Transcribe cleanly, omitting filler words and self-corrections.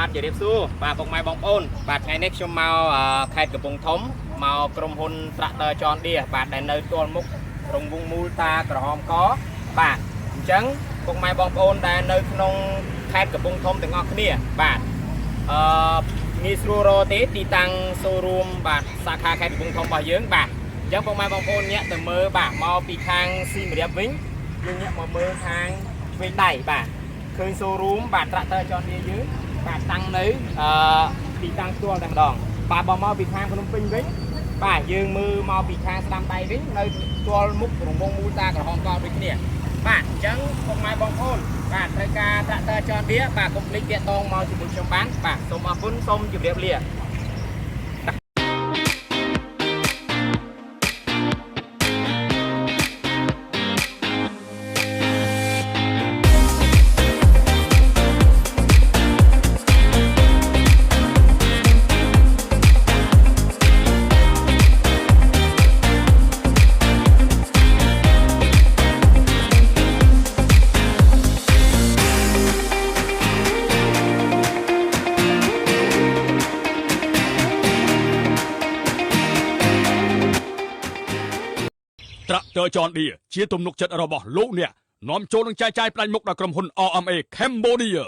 បាទជម្រាបសួរបាទពុកម៉ែបងប្អូនបាទថ្ងៃនេះខ្ញុំមកខេត្តកំពង់ធំមកក្រុមហ៊ុន Tractor John Deere បាទដែលនៅទួលមុខរង្វង់មូលតាក្រហមកបាទអញ្ចឹងពុកម៉ែបងប្អូនដែលនៅក្នុងខេត្តកំពង់ធំទាំងអស់គ្នាបាទងាយស្រួលរកទេទីតាំង showroom បាទសាខាខេត្តកំពង់ធំរបស់យើងបាទអញ្ចឹងពុកម៉ែបងប្អូនញាក់ទៅមើលបាទមកពីខាងស៊ីមរៀបវិញយើងញាក់មកមើលខាងឆ្វេងដៃបាទឃើញ showroom បាទ Tractor John Deere យើងបាទតាំងនៅទីតាំងផ្ទាល់តែម្ដងបាទបើមកពីខាងភ្នំពេញវិញបាទយើងមើលមកពីខាងស្ដាំដៃវិញនៅផ្ទាល់មុខរង្វង់មូលតាក្រហមកដូចគ្នាបាទអញ្ចឹងពុកម៉ែបងប្អូនបាទត្រូវការ Tractor John Deere បាទកុំភ្លេចទាក់ទងមកជាមួយខ្ញុំបានបាទសូមអរគុណសូមជម្រាបលាTractor John Deere ជាទំនុកចិត្តរបស់លោកអ្នកនាំចូលនឹងចែកចាយផ្ដាច់មុខដល់ក្រុមហ៊ុន RMA Cambodia